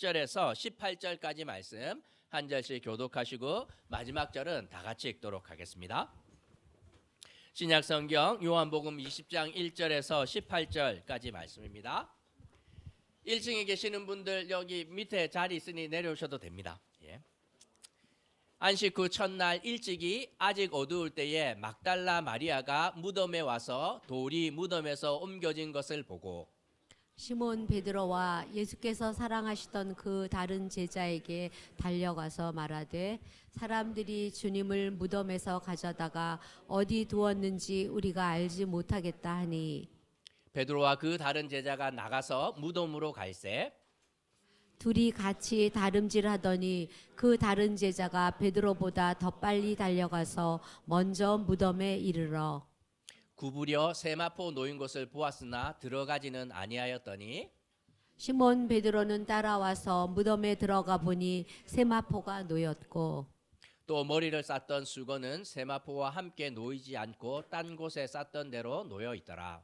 10절에서 18절까지 말씀 한 절씩 교독하시고 마지막 절은 다 같이 읽도록 하겠습니다. 신약 성경 요한복음 20장 1절에서 18절까지 말씀입니다. 1층에 계시는 분들 여기 밑에 자리 있으니 내려오셔도 됩니다. 예. 안식 후 첫날 일찍이 아직 어두울 때에 막달라 마리아가 무덤에 와서 돌이 무덤에서 옮겨진 것을 보고 시몬 베드로와 예수께서 사랑하시던 그 다른 제자에게 달려가서 말하되 사람들이 주님을 무덤에서 가져다가 어디 두었는지 우리가 알지 못하겠다 하니 베드로와 그 다른 제자가 나가서 무덤으로 갈새 둘이 같이 다름질하더니 그 다른 제자가 베드로보다 더 빨리 달려가서 먼저 무덤에 이르러 구부려 세마포 놓인 것을 보았으나 들어가지는 아니하였더니 시몬 베드로는 따라와서 무덤에 들어가 보니 세마포가 놓였고 또 머리를 쌌던 수건은 세마포와 함께 놓이지 않고 딴 곳에 쌌던 대로 놓여 있더라.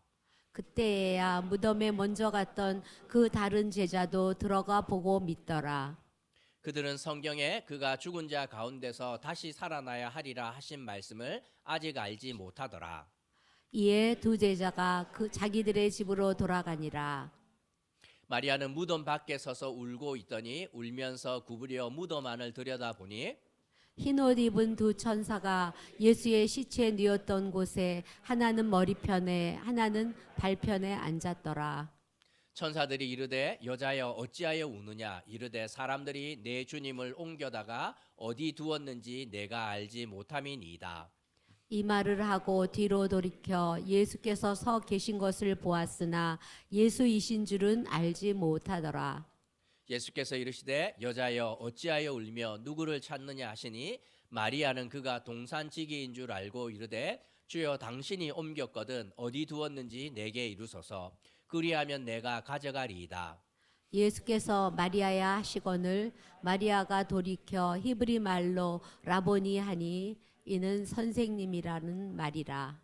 그때야 무덤에 먼저 갔던 그 다른 제자도 들어가 보고 믿더라. 그들은 성경에 그가 죽은 자 가운데서 다시 살아나야 하리라 하신 말씀을 아직 알지 못하더라. 이에 두 제자가 그 자기들의 집으로 돌아가니라. 마리아는 무덤 밖에 서서 울고 있더니 울면서 구부려 무덤 안을 들여다보니 흰옷 입은 두 천사가 예수의 시체 뉘었던 곳에 하나는 머리편에 하나는 발편에 앉았더라. 천사들이 이르되 여자여 어찌하여 우느냐 이르되 사람들이 내 주님을 옮겨다가 어디 두었는지 내가 알지 못함이니이다. 이 말을 하고 뒤로 돌이켜 예수께서 서 계신 것을 보았으나 예수이신 줄은 알지 못하더라. 예수께서 이르시되 여자여 어찌하여 울며 누구를 찾느냐 하시니 마리아는 그가 동산지기인 줄 알고 이르되 주여 당신이 옮겼거든 어디 두었는지 내게 이루소서 그리하면 내가 가져가리이다. 예수께서 마리아야 하시거늘 마리아가 돌이켜 히브리 말로 라보니 하니 이는 선생님이라는 말이라.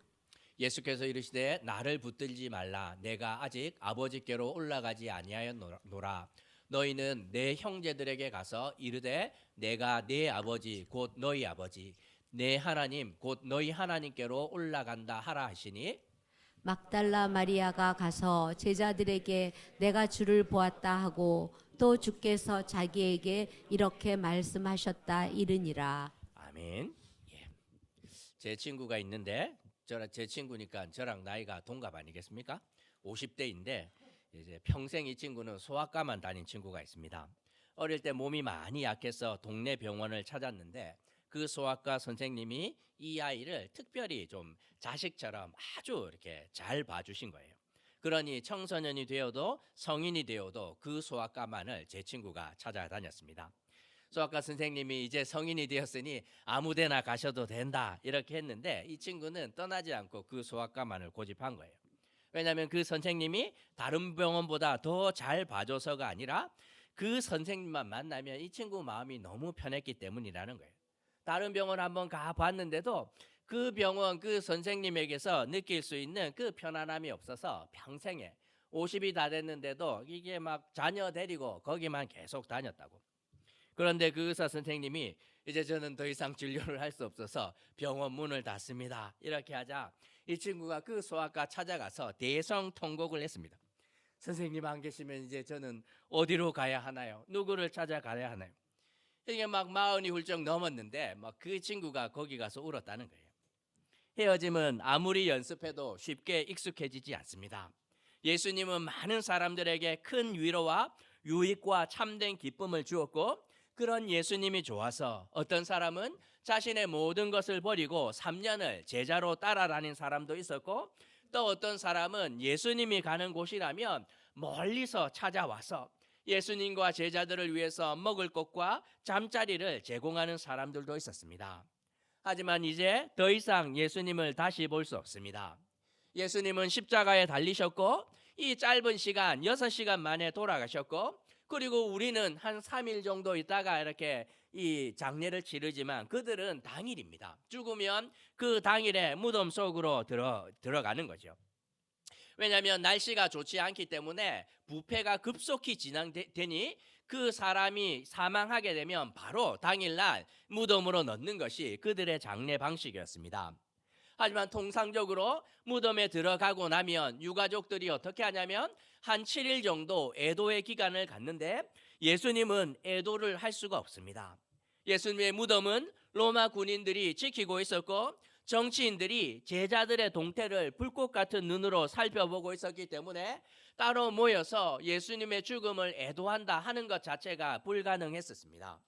예수께서 이르시되 나를 붙들지 말라 내가 아직 아버지께로 올라가지 아니하였노라. 너희는 내 형제들에게 가서 이르되 내가 내 아버지 곧 너희 아버지 내 하나님 곧 너희 하나님께로 올라간다 하라 하시니 막달라 마리아가 가서 제자들에게 내가 주를 보았다 하고 또 주께서 자기에게 이렇게 말씀하셨다 이르니라. 아멘. 예. 제 친구가 있는데 제 친구니까 저랑 나이가 동갑 아니겠습니까? 50대인데 이제 평생 이 친구는 소아과만 다닌 친구가 있습니다. 어릴 때 몸이 많이 약해서 동네 병원을 찾았는데 그 소아과 선생님이 이 아이를 특별히 좀 자식처럼 아주 이렇게 잘 봐주신 거예요. 그러니 청소년이 되어도 성인이 되어도 그 소아과만을 제 친구가 찾아다녔습니다. 소아과 선생님이 이제 성인이 되었으니 아무데나 가셔도 된다 이렇게 했는데 이 친구는 떠나지 않고 그 소아과만을 고집한 거예요. 왜냐하면 그 선생님이 다른 병원보다 더 잘 봐줘서가 아니라 그 선생님만 만나면 이 친구 마음이 너무 편했기 때문이라는 거예요. 다른 병원 한번 가봤는데도 그 병원 그 선생님에게서 느낄 수 있는 그 편안함이 없어서 평생에 50이 다 됐는데도 이게 막 자녀 데리고 거기만 계속 다녔다고. 그런데 그 의사 선생님이 이제 저는 더 이상 진료를 할 수 없어서 병원 문을 닫습니다. 이렇게 하자 이 친구가 그 소아과 찾아가서 대성통곡을 했습니다. 선생님 안 계시면 이제 저는 어디로 가야 하나요? 누구를 찾아가야 하나요? 이게 막 40이 훌쩍 넘었는데 막 그 친구가 거기 가서 울었다는 거예요. 헤어짐은 아무리 연습해도 쉽게 익숙해지지 않습니다. 예수님은 많은 사람들에게 큰 위로와 유익과 참된 기쁨을 주었고 그런 예수님이 좋아서 어떤 사람은 자신의 모든 것을 버리고 3년을 제자로 따라다닌 사람도 있었고 또 어떤 사람은 예수님이 가는 곳이라면 멀리서 찾아와서 예수님과 제자들을 위해서 먹을 것과 잠자리를 제공하는 사람들도 있었습니다. 하지만 이제 더 이상 예수님을 다시 볼 수 없습니다. 예수님은 십자가에 달리셨고 이 짧은 시간 6시간 만에 돌아가셨고 그리고 우리는 한 3일 정도 있다가 이렇게 이 장례를 치르지만 그들은 당일입니다. 죽으면 그 당일에 무덤 속으로 들어가는 거죠. 왜냐하면 날씨가 좋지 않기 때문에 부패가 급속히 진행되니 그 사람이 사망하게 되면 바로 당일날 무덤으로 넣는 것이 그들의 장례 방식이었습니다. 하지만 통상적으로 무덤에 들어가고 나면 유가족들이 어떻게 하냐면 한 7일 정도 애도의 기간을 갖는데 예수님은 애도를 할 수가 없습니다. 예수님의 무덤은 로마 군인들이 지키고 있었고 정치인들이 제자들의 동태를 불꽃 같은 눈으로 살펴보고 있었기 때문에 따로 모여서 예수님의 죽음을 애도한다 하는 것 자체가 불가능했었습니다.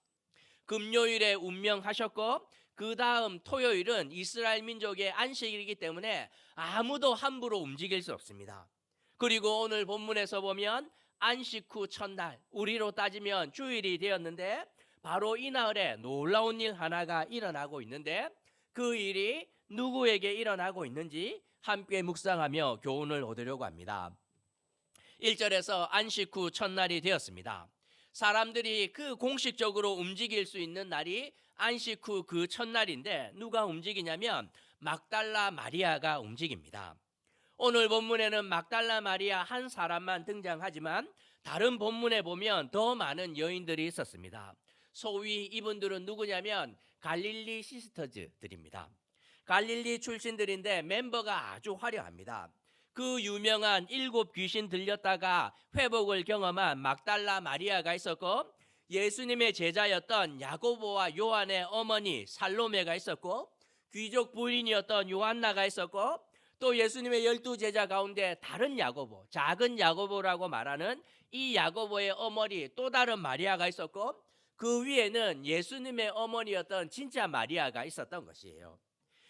금요일에 운명하셨고 그 다음 토요일은 이스라엘 민족의 안식일이기 때문에 아무도 함부로 움직일 수 없습니다. 그리고 오늘 본문에서 보면 안식 후 첫날, 우리로 따지면 주일이 되었는데 바로 이날에 놀라운 일 하나가 일어나고 있는데 그 일이 누구에게 일어나고 있는지 함께 묵상하며 교훈을 얻으려고 합니다. 1절에서 안식 후 첫날이 되었습니다. 사람들이 그 공식적으로 움직일 수 있는 날이 안식 후 그 첫날인데 누가 움직이냐면 막달라 마리아가 움직입니다. 오늘 본문에는 막달라 마리아 한 사람만 등장하지만 다른 본문에 보면 더 많은 여인들이 있었습니다. 소위 이분들은 누구냐면 갈릴리 시스터즈들입니다. 갈릴리 출신들인데 멤버가 아주 화려합니다. 그 유명한 7 귀신 들렸다가 회복을 경험한 막달라 마리아가 있었고 예수님의 제자였던 야고보와 요한의 어머니 살로메가 있었고 귀족 부인이었던 요한나가 있었고 또 예수님의 12제자 가운데 다른 야고보, 작은 야고보라고 말하는 이 야고보의 어머니 또 다른 마리아가 있었고 그 위에는 예수님의 어머니였던 진짜 마리아가 있었던 것이에요.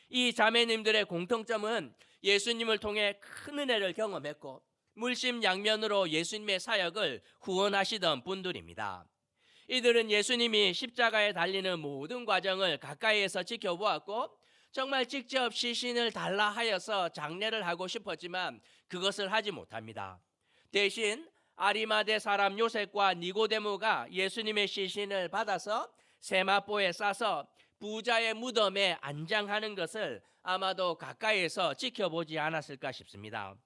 이 자매님들의 공통점은 예수님을 통해 큰 은혜를 경험했고 물심양면으로 예수님의 사역을 후원하시던 분들입니다. 이들은 예수님이 십자가에 달리는 모든 과정을 가까이에서 지켜보았고 정말 직접 시신을 달라 하여서 장례를 하고 싶었지만 그것을 하지 못합니다. 대신 아리마대 사람 요셉과 니고데모가 예수님의 시신을 받아서 세마포에 싸서 부자의 무덤에 안장하는 것을 아마도 가까이에서 지켜보지 않았을까 싶습니다.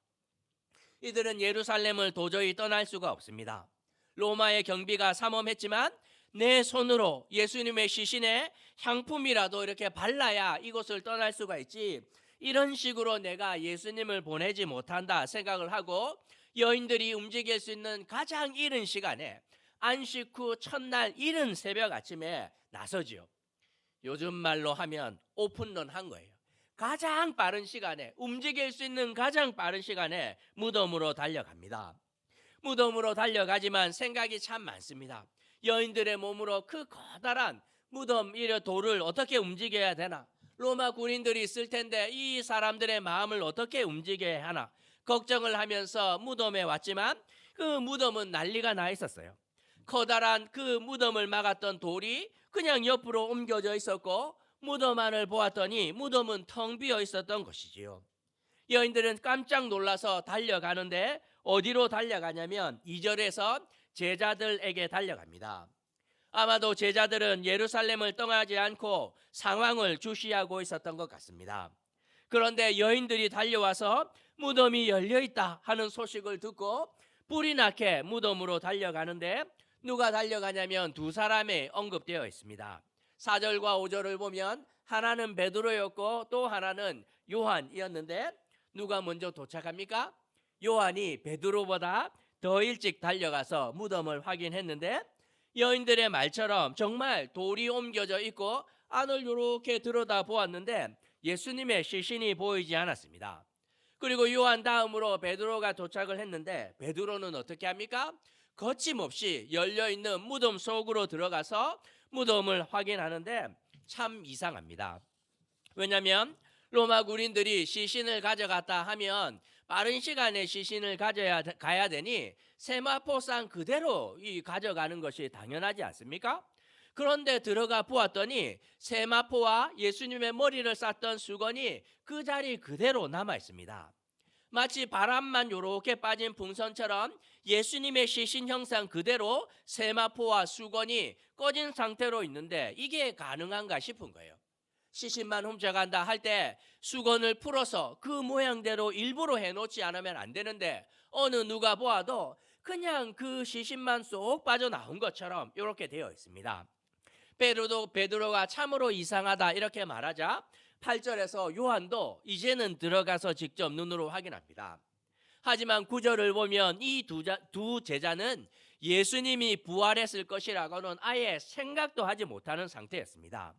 이들은 예루살렘을 도저히 떠날 수가 없습니다. 로마의 경비가 삼엄했지만 내 손으로 예수님의 시신에 향품이라도 이렇게 발라야 이곳을 떠날 수가 있지 이런 식으로 내가 예수님을 보내지 못한다 생각을 하고 여인들이 움직일 수 있는 가장 이른 시간에 안식 후 첫날 이른 새벽 아침에 나서지요. 요즘 말로 하면 오픈런 한 거예요. 가장 빠른 시간에 움직일 수 있는 가장 빠른 시간에 무덤으로 달려갑니다. 무덤으로 달려가지만 생각이 참 많습니다. 여인들의 몸으로 그 커다란 무덤 돌을 어떻게 움직여야 되나? 로마 군인들이 있을 텐데 이 사람들의 마음을 어떻게 움직여야 하나? 걱정을 하면서 무덤에 왔지만 그 무덤은 난리가 나 있었어요. 커다란 그 무덤을 막았던 돌이 그냥 옆으로 옮겨져 있었고 무덤 안을 보았더니 무덤은 텅 비어 있었던 것이지요. 여인들은 깜짝 놀라서 달려가는데 어디로 달려가냐면 2절에서 제자들에게 달려갑니다. 아마도 제자들은 예루살렘을 떠나지 않고 상황을 주시하고 있었던 것 같습니다. 그런데 여인들이 달려와서 무덤이 열려있다 하는 소식을 듣고 불이 나게 무덤으로 달려가는데 누가 달려가냐면 두 사람이 언급되어 있습니다. 4절과 5절을 보면 하나는 베드로였고 또 하나는 요한이었는데 누가 먼저 도착합니까? 요한이 베드로보다 더 일찍 달려가서 무덤을 확인했는데 여인들의 말처럼 정말 돌이 옮겨져 있고 안을 이렇게 들여다 보았는데 예수님의 시신이 보이지 않았습니다. 그리고 요한 다음으로 베드로가 도착을 했는데 베드로는 어떻게 합니까? 거침없이 열려있는 무덤 속으로 들어가서 무덤을 확인하는데 참 이상합니다. 왜냐하면 로마 군인들이 시신을 가져갔다 하면 빠른 시간에 시신을 가야 되니 세마포상 그대로 가져가는 것이 당연하지 않습니까? 그런데 들어가 보았더니 세마포와 예수님의 머리를 쌌던 수건이 그 자리 그대로 남아 있습니다. 마치 바람만 요렇게 빠진 풍선처럼 예수님의 시신 형상 그대로 세마포와 수건이 꺼진 상태로 있는데 이게 가능한가 싶은 거예요. 시신만 훔쳐간다 할 때 수건을 풀어서 그 모양대로 일부러 해놓지 않으면 안 되는데 어느 누가 보아도 그냥 그 시신만 쏙 빠져나온 것처럼 이렇게 되어 있습니다. 베드로가 참으로 이상하다 이렇게 말하자 8절에서 요한도 이제는 들어가서 직접 눈으로 확인합니다. 하지만 9절을 보면 이 두 제자는 예수님이 부활했을 것이라고는 아예 생각도 하지 못하는 상태였습니다.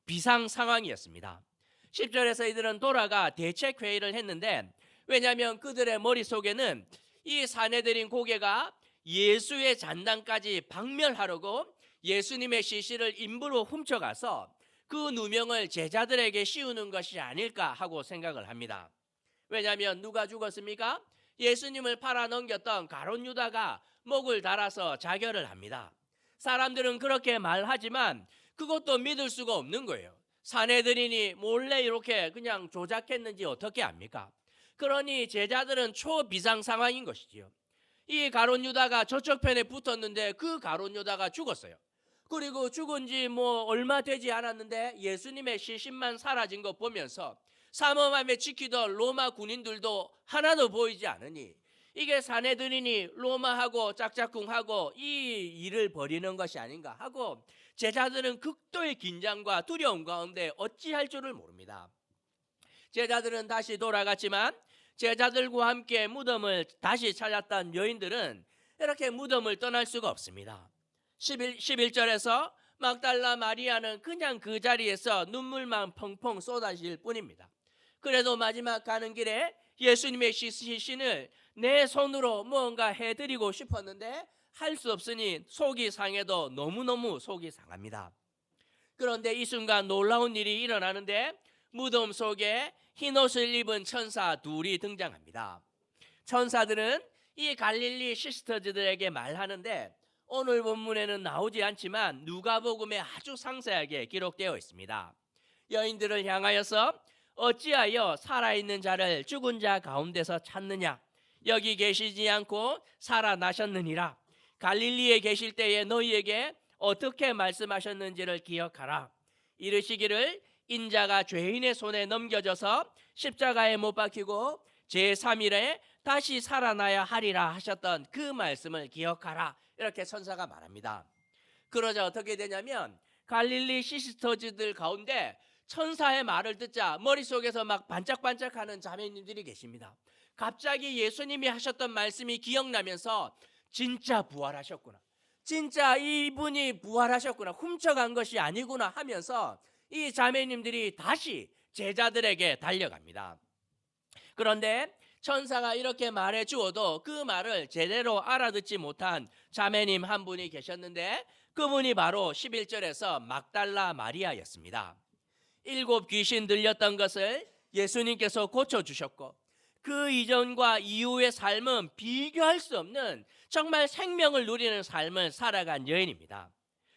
비상 상황이었습니다. 10절에서 이들은 돌아가 대책회의를 했는데, 왜냐하면 그들의 머릿속에는 이 사내들인 고개가 예수의 잔당까지 박멸하려고 예수님의 시신을 인부로 훔쳐가서 그 누명을 제자들에게 씌우는 것이 아닐까 하고 생각을 합니다. 왜냐하면 누가 죽었습니까? 예수님을 팔아넘겼던 가룟 유다가 목을 달아서 자결을 합니다. 사람들은 그렇게 말하지만 그것도 믿을 수가 없는 거예요. 사내들이니 몰래 이렇게 그냥 조작했는지 어떻게 압니까? 그러니 제자들은 초비상 상황인 것이지요. 이 가룟 유다가 저쪽 편에 붙었는데 그 가룟 유다가 죽었어요. 그리고 죽은 지 얼마 되지 않았는데 예수님의 시신만 사라진 거 보면서 삼엄함에 지키던 로마 군인들도 하나도 보이지 않으니 이게 사내들이니 로마하고 짝짝꿍하고 이 일을 벌이는 것이 아닌가 하고 제자들은 극도의 긴장과 두려움 가운데 어찌할 줄을 모릅니다. 제자들은 다시 돌아갔지만 제자들과 함께 무덤을 다시 찾았던 여인들은 이렇게 무덤을 떠날 수가 없습니다. 11절에서 막달라 마리아는 그냥 그 자리에서 눈물만 펑펑 쏟아질 뿐입니다. 그래도 마지막 가는 길에 예수님의 시신을 내 손으로 뭔가 해드리고 싶었는데 할 수 없으니 속이 상해도 너무너무 속이 상합니다. 그런데 이 순간 놀라운 일이 일어나는데 무덤 속에 흰옷을 입은 천사 둘이 등장합니다. 천사들은 이 갈릴리 시스터즈들에게 말하는데 오늘 본문에는 나오지 않지만 누가복음에 아주 상세하게 기록되어 있습니다. 여인들을 향하여서 어찌하여 살아있는 자를 죽은 자 가운데서 찾느냐? 여기 계시지 않고 살아나셨느니라. 갈릴리에 계실 때에 너희에게 어떻게 말씀하셨는지를 기억하라. 이르시기를 인자가 죄인의 손에 넘겨져서 십자가에 못 박히고 제3일에 다시 살아나야 하리라 하셨던 그 말씀을 기억하라. 이렇게 천사가 말합니다. 그러자 어떻게 되냐면 갈릴리 시스터즈들 가운데 천사의 말을 듣자 머릿속에서 막 반짝반짝하는 자매님들이 계십니다. 갑자기 예수님이 하셨던 말씀이 기억나면서 진짜 부활하셨구나, 진짜 이분이 부활하셨구나, 훔쳐간 것이 아니구나 하면서 이 자매님들이 다시 제자들에게 달려갑니다. 그런데 천사가 이렇게 말해 주어도 그 말을 제대로 알아듣지 못한 자매님 한 분이 계셨는데 그분이 바로 11절에서 막달라 마리아였습니다. 7 귀신 들렸던 것을 예수님께서 고쳐주셨고 그 이전과 이후의 삶은 비교할 수 없는 정말 생명을 누리는 삶을 살아간 여인입니다.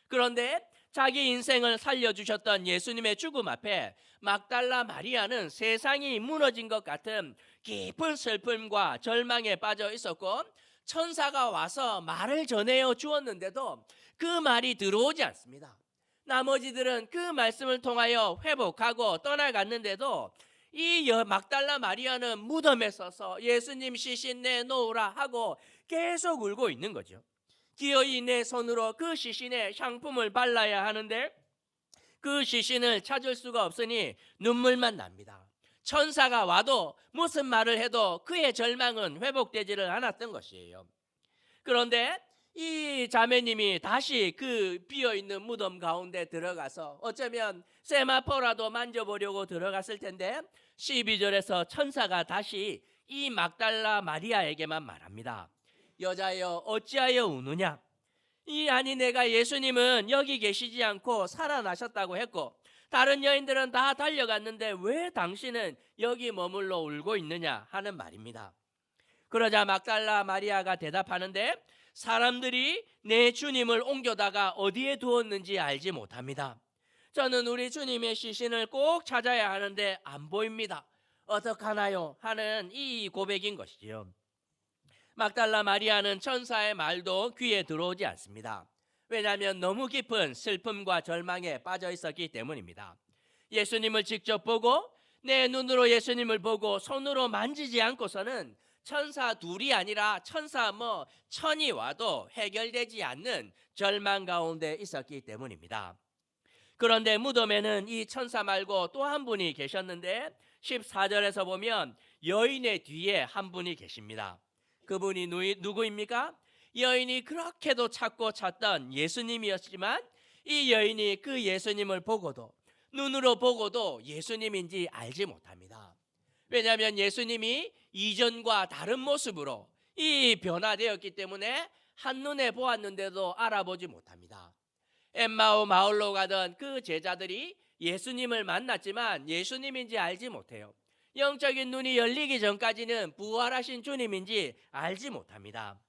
그런데 자기 인생을 살려주셨던 예수님의 죽음 앞에 막달라 마리아는 세상이 무너진 것 같은 깊은 슬픔과 절망에 빠져 있었고 천사가 와서 말을 전해어 주었는데도 그 말이 들어오지 않습니다. 나머지들은 그 말씀을 통하여 회복하고 떠나갔는데도 이 막달라 마리아는 무덤에 서서 예수님 시신 내놓으라 하고 계속 울고 있는 거죠. 기어이 내 손으로 그 시신에 향품을 발라야 하는데 그 시신을 찾을 수가 없으니 눈물만 납니다. 천사가 와도 무슨 말을 해도 그의 절망은 회복되지를 않았던 것이에요. 그런데 이 자매님이 다시 그 비어있는 무덤 가운데 들어가서 어쩌면 세마포라도 만져보려고 들어갔을 텐데 12절에서 천사가 다시 이 막달라 마리아에게만 말합니다. 여자여 어찌하여 우느냐? 아니 내가 예수님은 여기 계시지 않고 살아나셨다고 했고 다른 여인들은 다 달려갔는데 왜 당신은 여기 머물러 울고 있느냐 하는 말입니다. 그러자 막달라 마리아가 대답하는데 사람들이 내 주님을 옮겨다가 어디에 두었는지 알지 못합니다. 저는 우리 주님의 시신을 꼭 찾아야 하는데 안 보입니다. 어떡하나요? 하는 이 고백인 것이지요. 막달라 마리아는 천사의 말도 귀에 들어오지 않습니다. 왜냐하면 너무 깊은 슬픔과 절망에 빠져 있었기 때문입니다. 예수님을 직접 보고 내 눈으로 예수님을 보고 손으로 만지지 않고서는 천사 둘이 아니라 천사 천이 와도 해결되지 않는 절망 가운데 있었기 때문입니다. 그런데 무덤에는 이 천사 말고 또 한 분이 계셨는데 14절에서 보면 여인의 뒤에 한 분이 계십니다. 그분이 누구입니까? 여인이 그렇게도 찾고 찾던 예수님이었지만 이 여인이 그 예수님을 보고도 눈으로 보고도 예수님인지 알지 못합니다. 왜냐하면 예수님이 이전과 다른 모습으로 이 변화되었기 때문에 한눈에 보았는데도 알아보지 못합니다. 엠마오 마을로 가던 그 제자들이 예수님을 만났지만 예수님인지 알지 못해요. 영적인 눈이 열리기 전까지는 부활하신 주님인지 알지 못합니다.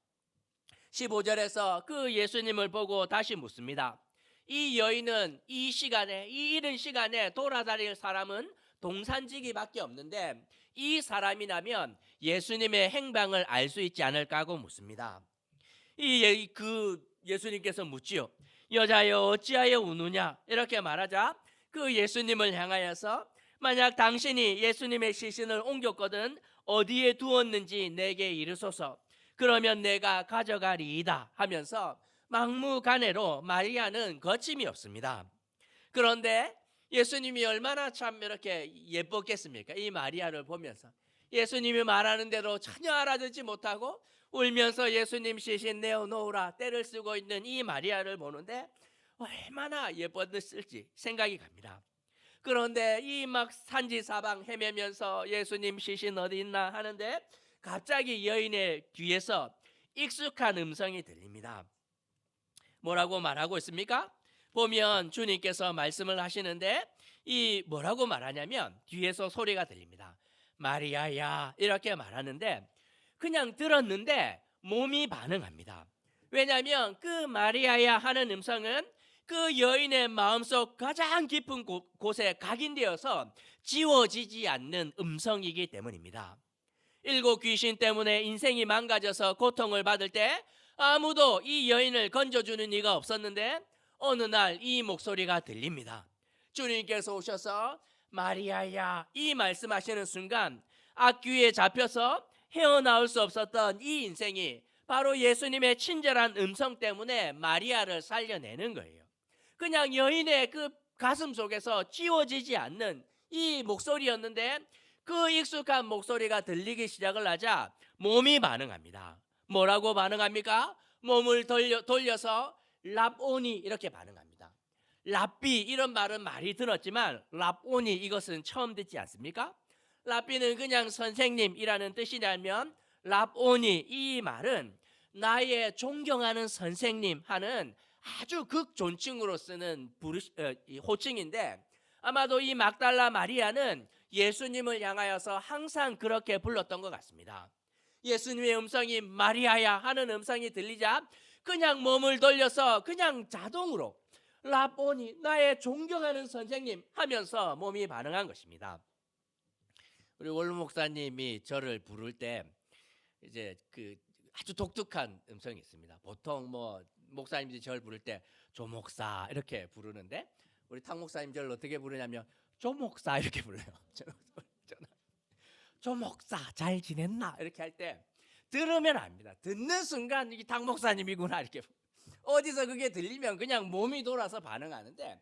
15절에서 그 예수님을 보고 다시 묻습니다. 이 여인은 이 시간에, 이 이른 시간에 돌아다닐 사람은 동산지기밖에 없는데 이 사람이라면 예수님의 행방을 알 수 있지 않을까 하고 묻습니다. 그 예수님께서 묻지요. 여자여 어찌하여 우느냐 이렇게 말하자 그 예수님을 향하여서 만약 당신이 예수님의 시신을 옮겼거든 어디에 두었는지 내게 이르소서. 그러면 내가 가져가리이다 하면서 막무가내로 마리아는 거침이 없습니다. 그런데 예수님이 얼마나 참 이렇게 예뻤겠습니까? 이 마리아를 보면서 예수님이 말하는 대로 전혀 알아듣지 못하고 울면서 예수님 시신 내어놓으라 떼를 쓰고 있는 이 마리아를 보는데 얼마나 예뻤을지 생각이 갑니다. 그런데 이 막 산지사방 헤매면서 예수님 시신 어디 있나 하는데 갑자기 여인의 귀에서 익숙한 음성이 들립니다. 뭐라고 말하고 있습니까? 보면 주님께서 말씀을 하시는데 이 뭐라고 말하냐면 뒤에서 소리가 들립니다. 마리아야 이렇게 말하는데 그냥 들었는데 몸이 반응합니다. 왜냐하면 그 마리아야 하는 음성은 그 여인의 마음속 가장 깊은 곳에 각인되어서 지워지지 않는 음성이기 때문입니다. 7 귀신 때문에 인생이 망가져서 고통을 받을 때 아무도 이 여인을 건져주는 이가 없었는데 어느 날 이 목소리가 들립니다. 주님께서 오셔서 마리아야 이 말씀하시는 순간 악귀에 잡혀서 헤어나올 수 없었던 이 인생이 바로 예수님의 친절한 음성 때문에 마리아를 살려내는 거예요. 그냥 여인의 그 가슴 속에서 지워지지 않는 이 목소리였는데 그 익숙한 목소리가 들리기 시작을 하자 몸이 반응합니다. 뭐라고 반응합니까? 몸을 돌려서 랍오니 이렇게 반응합니다. 랍비 이런 말은 많이 들었지만 랍오니 이것은 처음 듣지 않습니까? 랍비는 그냥 선생님이라는 뜻이라면 랍오니 이 말은 나의 존경하는 선생님 하는 아주 극존칭으로 쓰는 호칭인데 아마도 이 막달라 마리아는 예수님을 향하여서 항상 그렇게 불렀던 것 같습니다. 예수님의 음성이 마리아야 하는 음성이 들리자 그냥 몸을 돌려서 그냥 자동으로 라보니 나의 존경하는 선생님 하면서 몸이 반응한 것입니다. 우리 원로 목사님이 저를 부를 때 이제 그 아주 독특한 음성이 있습니다. 보통 목사님들이 저를 부를 때 조목사 이렇게 부르는데 우리 탕 목사님 저를 어떻게 부르냐면 조목사 이렇게 불러요. 조목사 잘 지냈나 이렇게 할 때 들으면 압니다. 듣는 순간 이게 탕 목사님이구나 이렇게 어디서 그게 들리면 그냥 몸이 돌아서 반응하는데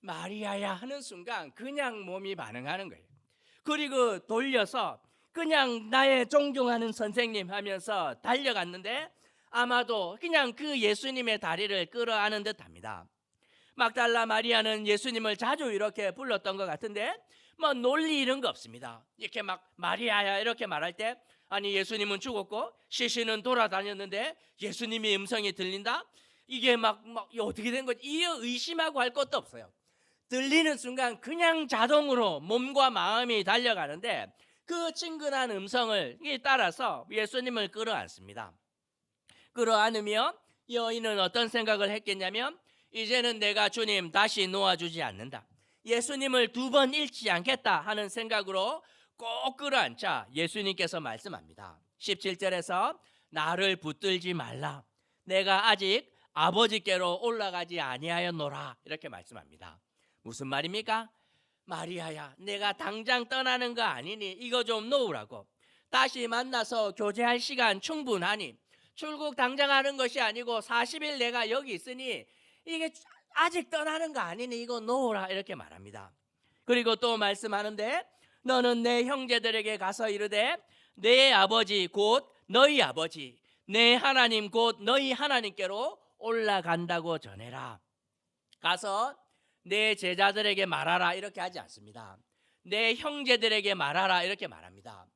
마리아야 하는 순간 그냥 몸이 반응하는 거예요. 그리고 돌려서 그냥 나의 존경하는 선생님 하면서 달려갔는데 아마도 그냥 그 예수님의 다리를 끌어안은 듯합니다. 막달라 마리아는 예수님을 자주 이렇게 불렀던 것 같은데 논리 이런 거 없습니다. 이렇게 막 마리아야 이렇게 말할 때 아니 예수님은 죽었고 시신은 돌아다녔는데 예수님의 음성이 들린다? 이게 막 어떻게 된 거지? 이 의심하고 할 것도 없어요. 들리는 순간 그냥 자동으로 몸과 마음이 달려가는데 그 친근한 음성을 따라서 예수님을 끌어안습니다. 끌어안으며 여인은 어떤 생각을 했겠냐면 이제는 내가 주님 다시 놓아주지 않는다. 예수님을 2번 잃지 않겠다 하는 생각으로 꼭 끌어안자 예수님께서 말씀합니다. 17절에서 나를 붙들지 말라. 내가 아직 아버지께로 올라가지 아니하였노라. 이렇게 말씀합니다. 무슨 말입니까? 마리아야 내가 당장 떠나는 거 아니니 이거 좀 놓으라고. 다시 만나서 교제할 시간 충분하니 출국 당장 하는 것이 아니고 40일 내가 여기 있으니 이게 아직 떠나는 거 아니니 이거 놓으라 이렇게 말합니다. 그리고 또 말씀하는데 너는 내 형제들에게 가서 이르되 내 아버지 곧 너희 아버지 내 하나님 곧 너희 하나님께로 올라간다고 전해라. 가서 내 제자들에게 말하라 이렇게 하지 않습니다. 내 형제들에게 말하라 이렇게 말합니다.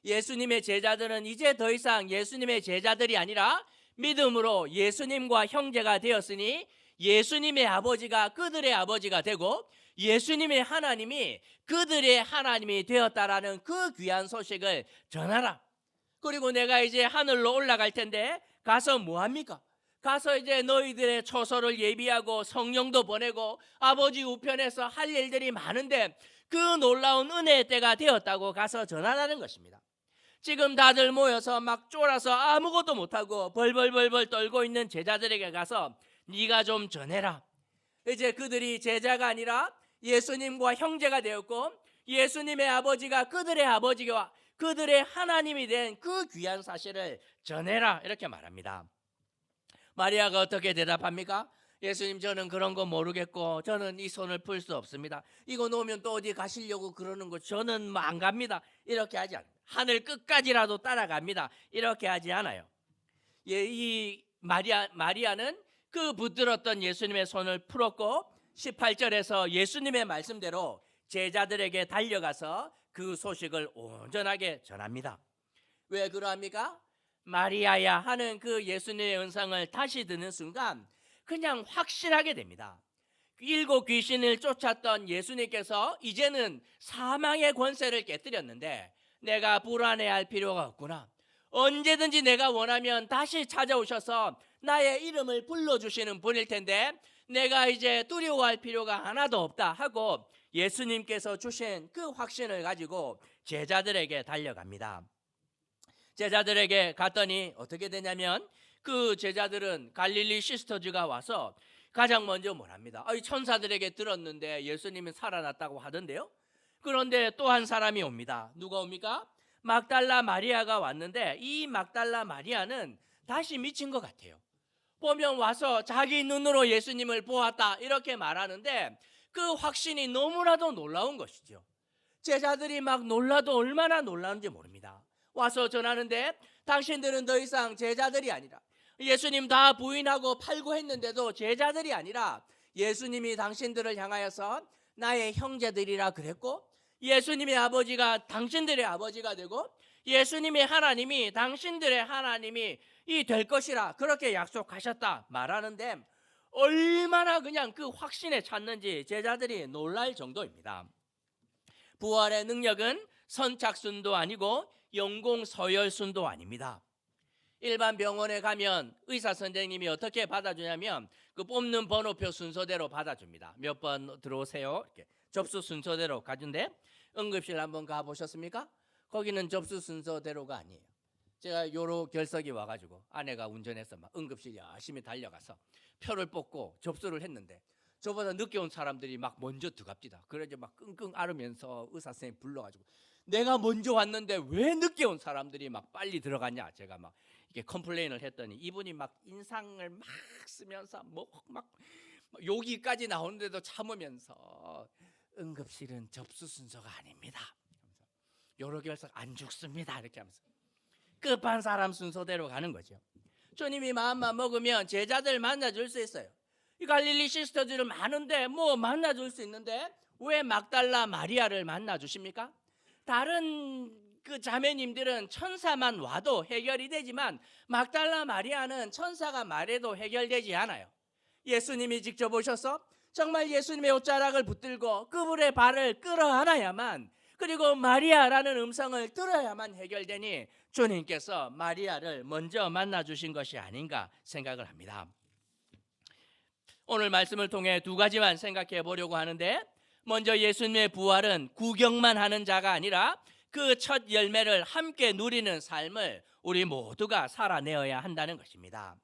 예수님의 제자들은 이제 더 이상 예수님의 제자들이 아니라 믿음으로 예수님과 형제가 되었으니 예수님의 아버지가 그들의 아버지가 되고 예수님의 하나님이 그들의 하나님이 되었다라는 그 귀한 소식을 전하라. 그리고 내가 이제 하늘로 올라갈 텐데 가서 뭐합니까? 가서 이제 너희들의 처소를 예비하고 성령도 보내고 아버지 우편에서 할 일들이 많은데 그 놀라운 은혜의 때가 되었다고 가서 전하라는 것입니다. 지금 다들 모여서 막 쫄아서 아무것도 못하고 벌벌벌벌 떨고 있는 제자들에게 가서 네가 좀 전해라. 이제 그들이 제자가 아니라 예수님과 형제가 되었고 예수님의 아버지가 그들의 아버지와 그들의 하나님이 된 그 귀한 사실을 전해라 이렇게 말합니다. 마리아가 어떻게 대답합니까? 예수님 저는 그런 거 모르겠고 저는 이 손을 풀 수 없습니다. 이거 놓으면 또 어디 가시려고 그러는 거 저는 안 갑니다. 이렇게 하지 않아요. 하늘 끝까지라도 따라갑니다. 이렇게 하지 않아요. 이 마리아는 그 붙들었던 예수님의 손을 풀었고 18절에서 예수님의 말씀대로 제자들에게 달려가서 그 소식을 온전하게 전합니다. 왜 그러합니까? 마리아야 하는 그 예수님의 음성을 다시 듣는 순간 그냥 확실하게 됩니다. 7 귀신을 쫓았던 예수님께서 이제는 사망의 권세를 깨뜨렸는데 내가 불안해할 필요가 없구나. 언제든지 내가 원하면 다시 찾아오셔서 나의 이름을 불러주시는 분일 텐데 내가 이제 두려워할 필요가 하나도 없다 하고 예수님께서 주신 그 확신을 가지고 제자들에게 달려갑니다. 제자들에게 갔더니 어떻게 되냐면 그 제자들은 갈릴리 시스터즈가 와서 가장 먼저 뭐랍니다. 천사들에게 들었는데 예수님이 살아났다고 하던데요. 그런데 또 한 사람이 옵니다. 누가 옵니까? 막달라 마리아가 왔는데 이 막달라 마리아는 다시 미친 것 같아요. 보면 와서 자기 눈으로 예수님을 보았다 이렇게 말하는데 그 확신이 너무나도 놀라운 것이죠. 제자들이 막 놀라도 얼마나 놀라운지 모릅니다. 와서 전하는데 당신들은 더 이상 제자들이 아니라 예수님 다 부인하고 팔고 했는데도 제자들이 아니라 예수님이 당신들을 향하여서 나의 형제들이라 그랬고 예수님의 아버지가 당신들의 아버지가 되고 예수님의 하나님이 당신들의 하나님이 될 것이라 그렇게 약속하셨다 말하는데 얼마나 그냥 그 확신에 찼는지 제자들이 놀랄 정도입니다. 부활의 능력은 선착순도 아니고 영공서열순도 아닙니다. 일반 병원에 가면 의사 선생님이 어떻게 받아주냐면 그 뽑는 번호표 순서대로 받아줍니다. 몇 번 들어오세요 이렇게 접수 순서대로 가준데 응급실 한번 가보셨습니까? 거기는 접수 순서대로가 아니에요. 제가 요로 결석이 와가지고 아내가 운전해서 막 응급실 열심히 달려가서 표를 뽑고 접수를 했는데 저보다 늦게 온 사람들이 막 먼저 들어갑니다. 그래서 막 끙끙 앓으면서 의사 선생님 불러가지고 내가 먼저 왔는데 왜 늦게 온 사람들이 막 빨리 들어갔냐 제가 막 이렇게 컴플레인을 했더니 이분이 막 인상을 막 쓰면서 뭐 막 여기까지 나오는데도 참으면서 응급실은 접수 순서가 아닙니다. 여러 결석 안 죽습니다. 이렇게 하면서 급한 사람 순서대로 가는 거죠. 주님이 마음만 먹으면 제자들 만나줄 수 있어요. 이 갈릴리 시스터들은 많은데 뭐 만나줄 수 있는데 왜 막달라 마리아를 만나주십니까? 다른 그 자매님들은 천사만 와도 해결이 되지만 막달라 마리아는 천사가 말해도 해결되지 않아요. 예수님이 직접 오셔서 정말 예수님의 옷자락을 붙들고 그분의 발을 끌어안아야만 그리고 마리아라는 음성을 들어야만 해결되니 주님께서 마리아를 먼저 만나주신 것이 아닌가 생각을 합니다. 오늘 말씀을 통해 두 가지만 생각해 보려고 하는데 먼저 예수님의 부활은 구경만 하는 자가 아니라 그 첫 열매를 함께 누리는 삶을 우리 모두가 살아내어야 한다는 것입니다.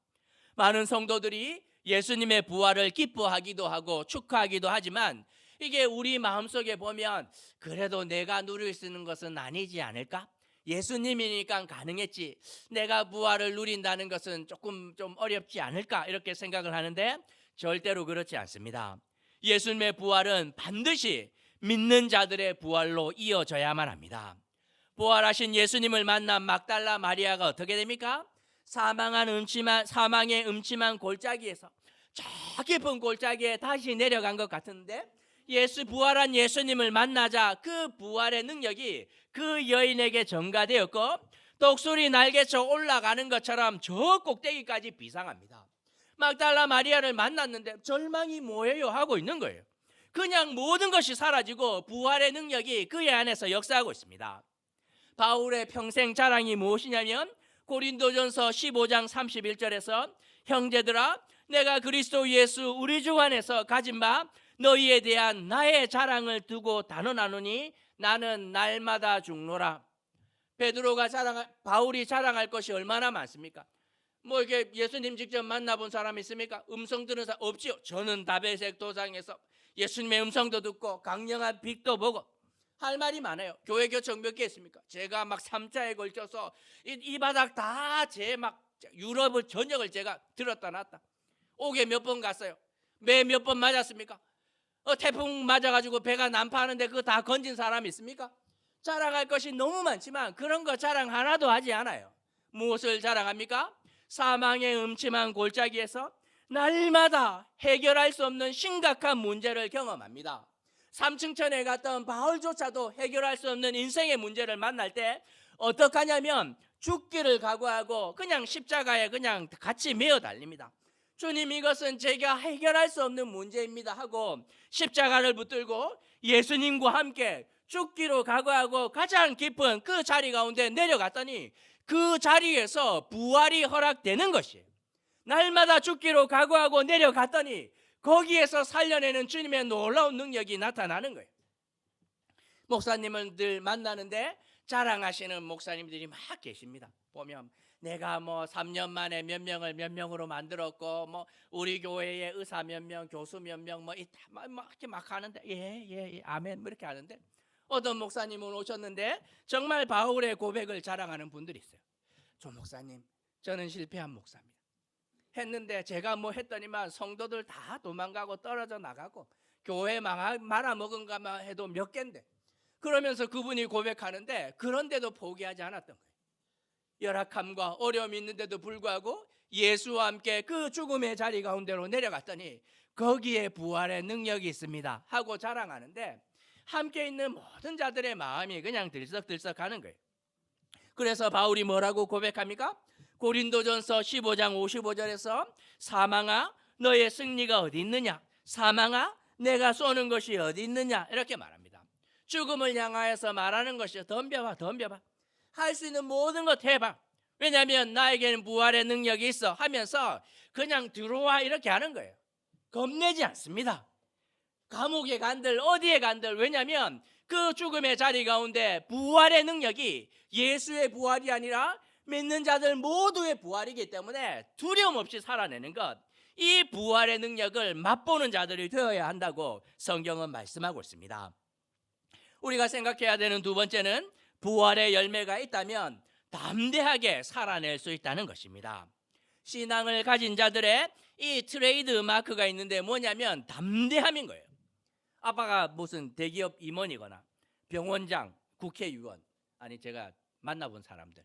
많은 성도들이 예수님의 부활을 기뻐하기도 하고 축하하기도 하지만 이게 우리 마음속에 보면 그래도 내가 누릴 수 있는 것은 아니지 않을까? 예수님이니까 가능했지, 내가 부활을 누린다는 것은 조금 좀 어렵지 않을까 이렇게 생각을 하는데 절대로 그렇지 않습니다. 예수님의 부활은 반드시 믿는 자들의 부활로 이어져야만 합니다. 부활하신 예수님을 만난 막달라 마리아가 어떻게 됩니까? 사망의 음침한 골짜기에서 저 깊은 골짜기에 다시 내려간 것 같은데, 부활한 예수님을 만나자 그 부활의 능력이 그 여인에게 전가되었고 독수리 날개쳐 올라가는 것처럼 저 꼭대기까지 비상합니다. 막달라 마리아를 만났는데 절망이 뭐예요? 하고 있는 거예요. 그냥 모든 것이 사라지고 부활의 능력이 그의 안에서 역사하고 있습니다. 바울의 평생 자랑이 무엇이냐면 고린도전서 15장 31절에서 형제들아, 내가 그리스도 예수 우리 주 안에서 가진 바 너희에 대한 나의 자랑을 두고 단언하노니 나는 날마다 죽노라. 바울이 자랑할 것이 얼마나 많습니까? 뭐 이렇게 예수님 직접 만나본 사람 있습니까? 음성 들은 사람 없지요. 저는 다베색 도상에서 예수님의 음성도 듣고 강령한 빛도 보고, 할 말이 많아요. 교회 교청 몇 개 있습니까? 제가 막 3차에 걸쳐서 이 바닥 다 제 막 유럽을 전역을 제가 들었다 놨다. 옥에 몇 번 갔어요. 매 몇 번 맞았습니까? 태풍 맞아가지고 배가 난파하는데 그거 다 건진 사람 있습니까? 자랑할 것이 너무 많지만 그런 거 자랑 하나도 하지 않아요. 무엇을 자랑합니까? 사망의 음침한 골짜기에서 날마다 해결할 수 없는 심각한 문제를 경험합니다. 삼층천에 갔던 바울조차도 해결할 수 없는 인생의 문제를 만날 때 어떡하냐면 죽기를 각오하고 그냥 십자가에 그냥 같이 메어 달립니다. 주님, 이것은 제가 해결할 수 없는 문제입니다 하고 십자가를 붙들고 예수님과 함께 죽기로 각오하고 가장 깊은 그 자리 가운데 내려갔더니 그 자리에서 부활이 허락되는 것이에요. 날마다 죽기로 각오하고 내려갔더니 거기에서 살려내는 주님의 놀라운 능력이 나타나는 거예요. 목사님을 늘 만나는데 자랑하시는 목사님들이 막 계십니다. 보면 내가 뭐 3년 만에 몇 명으로 만들었고, 뭐 우리 교회에 의사 몇 명, 교수 몇 명, 뭐 이렇게 막 하는데 예, 아멘 뭐 이렇게 하는데, 어떤 목사님은 오셨는데 정말 바울의 고백을 자랑하는 분들이 있어요. 조 목사님, 저는 실패한 목사입니다. 했는데 제가 뭐 했더니만 성도들 다 도망가고 떨어져 나가고 교회 말아먹은 것만 해도 몇 개인데, 그러면서 그분이 고백하는데 그런데도 포기하지 않았던 거예요. 열악함과 어려움이 있는데도 불구하고 예수와 함께 그 죽음의 자리 가운데로 내려갔더니 거기에 부활의 능력이 있습니다 하고 자랑하는데, 함께 있는 모든 자들의 마음이 그냥 들썩들썩하는 거예요. 그래서 바울이 뭐라고 고백합니까? 고린도전서 15장 55절에서 사망아, 너의 승리가 어디 있느냐? 사망아, 내가 쏘는 것이 어디 있느냐? 이렇게 말합니다. 죽음을 향하여서 말하는 것이 덤벼봐. 할 수 있는 모든 것 해봐. 왜냐하면 나에게는 부활의 능력이 있어 하면서 그냥 들어와 이렇게 하는 거예요. 겁내지 않습니다. 감옥에 간들 어디에 간들, 왜냐하면 그 죽음의 자리 가운데 부활의 능력이 예수의 부활이 아니라 믿는 자들 모두의 부활이기 때문에 두려움 없이 살아내는 것, 이 부활의 능력을 맛보는 자들이 되어야 한다고 성경은 말씀하고 있습니다. 우리가 생각해야 되는 두 번째는 부활의 열매가 있다면 담대하게 살아낼 수 있다는 것입니다. 신앙을 가진 자들의 이 트레이드 마크가 있는데 뭐냐면 담대함인 거예요. 아빠가 무슨 대기업 임원이거나 병원장, 국회의원, 아니 제가 만나본 사람들,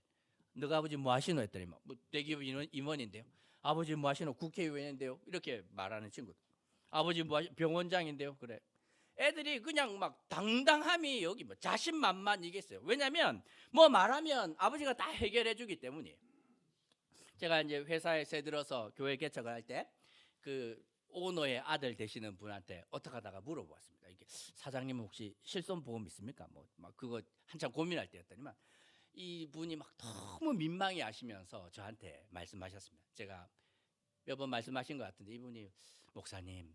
너가 아버지 뭐 하시노 했더니 뭐 대기업 임원인데요. 아버지 뭐 하시노? 국회의원인데요. 이렇게 말하는 친구들. 아버지 뭐 병원장인데요. 그래. 애들이 그냥 막 당당함이 여기 뭐 자신만만이겠어요. 왜냐하면 뭐 말하면 아버지가 다 해결해 주기 때문이에요. 제가 이제 회사에 새 들어서 교회 개척을 할 때 그 오너의 아들 되시는 분한테 어떻게 하다가 물어보았습니다. 이게 사장님 혹시 실손보험 있습니까? 뭐 막 그거 한참 고민할 때였더니만 이 분이 막 너무 민망해 하시면서 저한테 말씀하셨습니다. 제가 몇 번 말씀하신 것 같은데 이분이 목사님,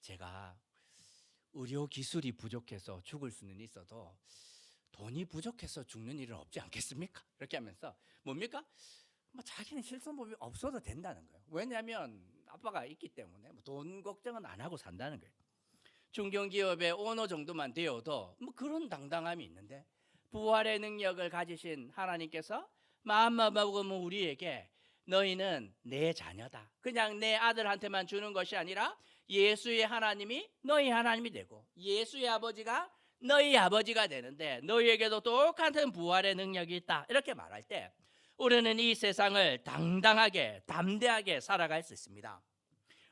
제가 의료 기술이 부족해서 죽을 수는 있어도 돈이 부족해서 죽는 일은 없지 않겠습니까? 이렇게 하면서 뭡니까? 뭐 자기는 실손보험이 없어도 된다는 거예요. 왜냐하면 아빠가 있기 때문에 돈 걱정은 안 하고 산다는 거예요. 중견기업의 오너 정도만 되어도 뭐 그런 당당함이 있는데 부활의 능력을 가지신 하나님께서 마음만 먹으면 우리에게 너희는 내 자녀다, 그냥 내 아들한테만 주는 것이 아니라 예수의 하나님이 너희 하나님이 되고 예수의 아버지가 너희 아버지가 되는데 너희에게도 똑같은 부활의 능력이 있다, 이렇게 말할 때 우리는 이 세상을 당당하게 담대하게 살아갈 수 있습니다.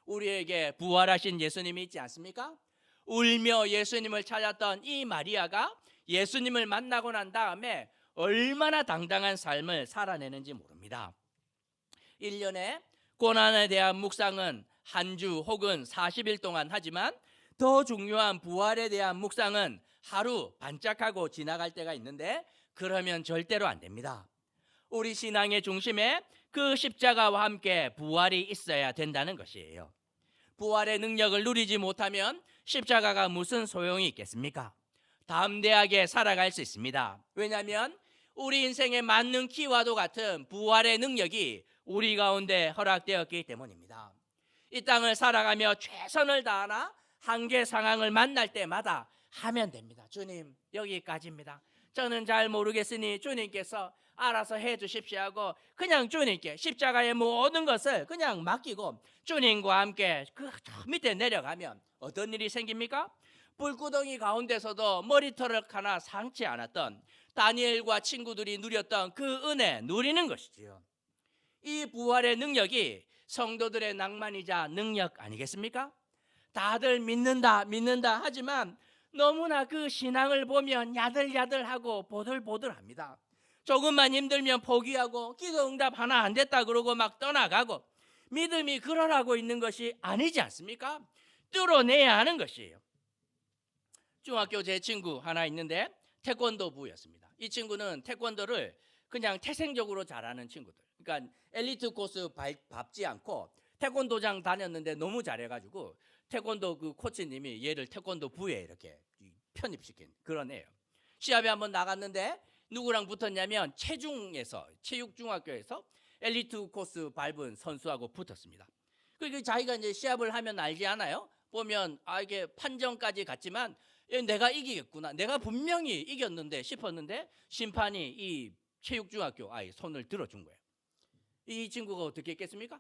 우리에게 부활하신 예수님이 있지 않습니까? 울며 예수님을 찾았던 이 마리아가 예수님을 만나고 난 다음에 얼마나 당당한 삶을 살아내는지 모릅니다. 1년에 고난에 대한 묵상은 한 주 혹은 40일 동안 하지만 더 중요한 부활에 대한 묵상은 하루 반짝하고 지나갈 때가 있는데 그러면 절대로 안 됩니다. 우리 신앙의 중심에 그 십자가와 함께 부활이 있어야 된다는 것이에요. 부활의 능력을 누리지 못하면 십자가가 무슨 소용이 있겠습니까? 담대하게 살아갈 수 있습니다. 왜냐하면 우리 인생에 맞는 키와도 같은 부활의 능력이 우리 가운데 허락되었기 때문입니다. 이 땅을 살아가며 최선을 다하나 한계 상황을 만날 때마다 하면 됩니다. 주님, 여기까지입니다. 저는 잘 모르겠으니 주님께서 알아서 해 주십시오 하고 그냥 주님께 십자가의 모든 것을 그냥 맡기고 주님과 함께 그 밑에 내려가면 어떤 일이 생깁니까? 불구덩이 가운데서도 머리털을 하나 상치 않았던 다니엘과 친구들이 누렸던 그 은혜 누리는 것이지요. 이 부활의 능력이 성도들의 낭만이자 능력 아니겠습니까? 다들 믿는다 하지만 너무나 그 신앙을 보면 야들야들하고 보들보들합니다. 조금만 힘들면 포기하고 기도 응답 하나 안 됐다 그러고 막 떠나가고 믿음이 그러라고 있는 것이 아니지 않습니까? 뚫어내야 하는 것이에요. 중학교 제 친구 하나 있는데 태권도 부였습니다. 이 친구는 태권도를 그냥 태생적으로 잘하는 친구들. 그러니까 엘리트 코스 밟지 않고 태권도장 다녔는데 너무 잘해가지고 태권도 그 코치님이 얘를 태권도 부에 이렇게 편입시킨 그런 애예요. 시합에 한번 나갔는데 누구랑 붙었냐면 체육중학교에서 엘리트 코스 밟은 선수하고 붙었습니다. 그리고 자기가 이제 시합을 하면 알지 않아요? 보면 이게 판정까지 갔지만 내가 이기겠구나, 내가 분명히 이겼는데 싶었는데 심판이 이 체육중학교 아이 손을 들어준 거예요. 이 친구가 어떻게 했겠습니까?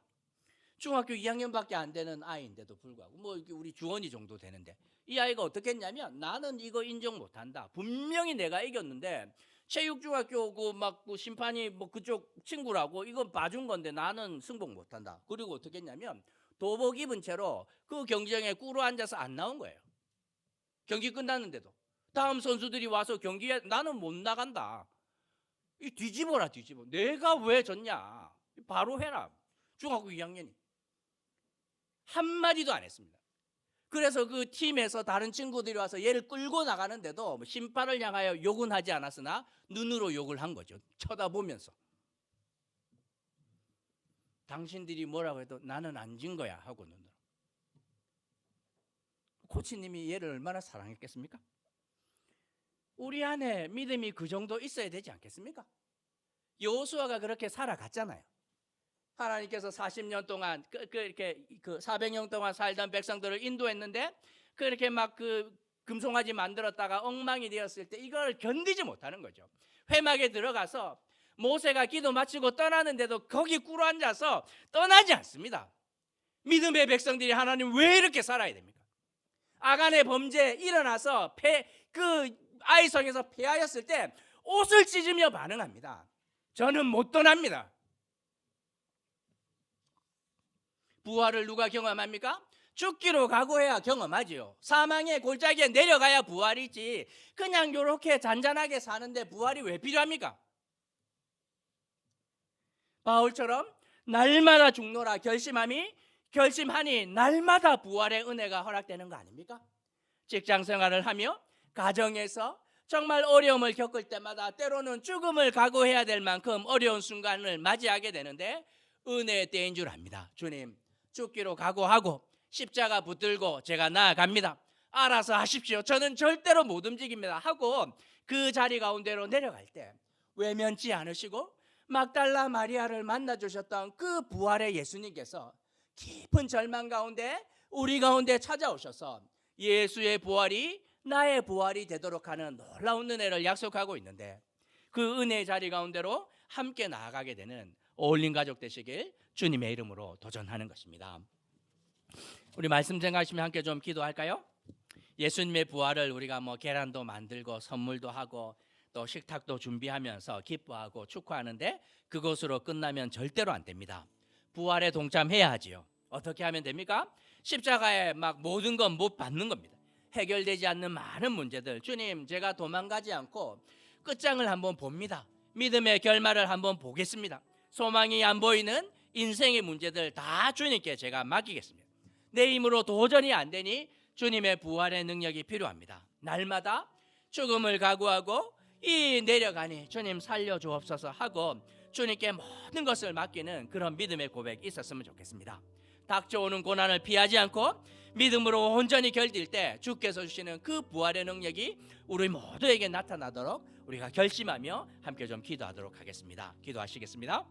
중학교 2학년밖에 안 되는 아이인데도 불구하고 뭐 우리 주원이 정도 되는데 이 아이가 어떻게 했냐면 나는 이거 인정 못한다, 분명히 내가 이겼는데 체육중학교 그 심판이 뭐 그쪽 친구라고 이건 봐준 건데 나는 승복 못한다. 그리고 어떻게 했냐면 도복 입은 채로 그 경기장에 꿇어 앉아서 안 나온 거예요. 경기 끝났는데도 다음 선수들이 와서 경기에 나는 못 나간다, 이 뒤집어라 뒤집어, 내가 왜 졌냐, 바로 해라. 중학교 2학년이 한마디도 안 했습니다. 그래서 그 팀에서 다른 친구들이 와서 얘를 끌고 나가는데도 심판을 향하여 욕은 하지 않았으나 눈으로 욕을 한 거죠. 쳐다보면서 당신들이 뭐라고 해도 나는 안 진 거야 하고 눈으로. 코치님이 얘를 얼마나 사랑했겠습니까? 우리 안에 믿음이 그 정도 있어야 되지 않겠습니까? 여호수아가 그렇게 살아갔잖아요. 하나님께서 40년 동안 이렇게 400년 동안 살던 백성들을 인도했는데 그렇게 막 그 금송아지 만들었다가 엉망이 되었을 때 이걸 견디지 못하는 거죠. 회막에 들어가서 모세가 기도 마치고 떠나는데도 거기 꿇어 앉아서 떠나지 않습니다. 믿음의 백성들이 하나님 왜 이렇게 살아야 됩니까? 아간의 범죄 일어나서 그 아이성에서 패하였을 때 옷을 찢으며 반응합니다. 저는 못 떠납니다. 부활을 누가 경험합니까? 죽기로 각오해야 경험하지요. 사망의 골짜기에 내려가야 부활이지 그냥 이렇게 잔잔하게 사는데 부활이 왜 필요합니까? 바울처럼 날마다 죽노라 결심하니 날마다 부활의 은혜가 허락되는 거 아닙니까? 직장 생활을 하며 가정에서 정말 어려움을 겪을 때마다 때로는 죽음을 각오해야 될 만큼 어려운 순간을 맞이하게 되는데 은혜의 때인 줄 압니다. 주님, 죽기로 각오하고 십자가 붙들고 제가 나아갑니다. 알아서 하십시오. 저는 절대로 못 움직입니다 하고 그 자리 가운데로 내려갈 때 외면치 않으시고 막달라 마리아를 만나주셨던 그 부활의 예수님께서 깊은 절망 가운데 우리 가운데 찾아오셔서 예수의 부활이 나의 부활이 되도록 하는 놀라운 은혜를 약속하고 있는데, 그 은혜의 자리 가운데로 함께 나아가게 되는 어울린 가족 되시길 주님의 이름으로 도전하는 것입니다. 우리 말씀 생각하시면 함께 좀 기도할까요? 예수님의 부활을 우리가 계란도 만들고 선물도 하고 또 식탁도 준비하면서 기뻐하고 축하하는데, 그것으로 끝나면 절대로 안 됩니다. 부활에 동참해야 하지요. 어떻게 하면 됩니까? 십자가에 모든 건 못 받는 겁니다. 해결되지 않는 많은 문제들, 주님 제가 도망가지 않고 끝장을 한번 봅니다. 믿음의 결말을 한번 보겠습니다. 소망이 안 보이는 인생의 문제들 다 주님께 제가 맡기겠습니다. 내 힘으로 도전이 안 되니 주님의 부활의 능력이 필요합니다. 날마다 죽음을 각오하고 이 내려가니 주님 살려주옵소서 하고 주님께 모든 것을 맡기는 그런 믿음의 고백이 있었으면 좋겠습니다. 닥쳐오는 고난을 피하지 않고 믿음으로 온전히 견딜 때 주께서 주시는 그 부활의 능력이 우리 모두에게 나타나도록 우리가 결심하며 함께 좀 기도하도록 하겠습니다. 기도하시겠습니다.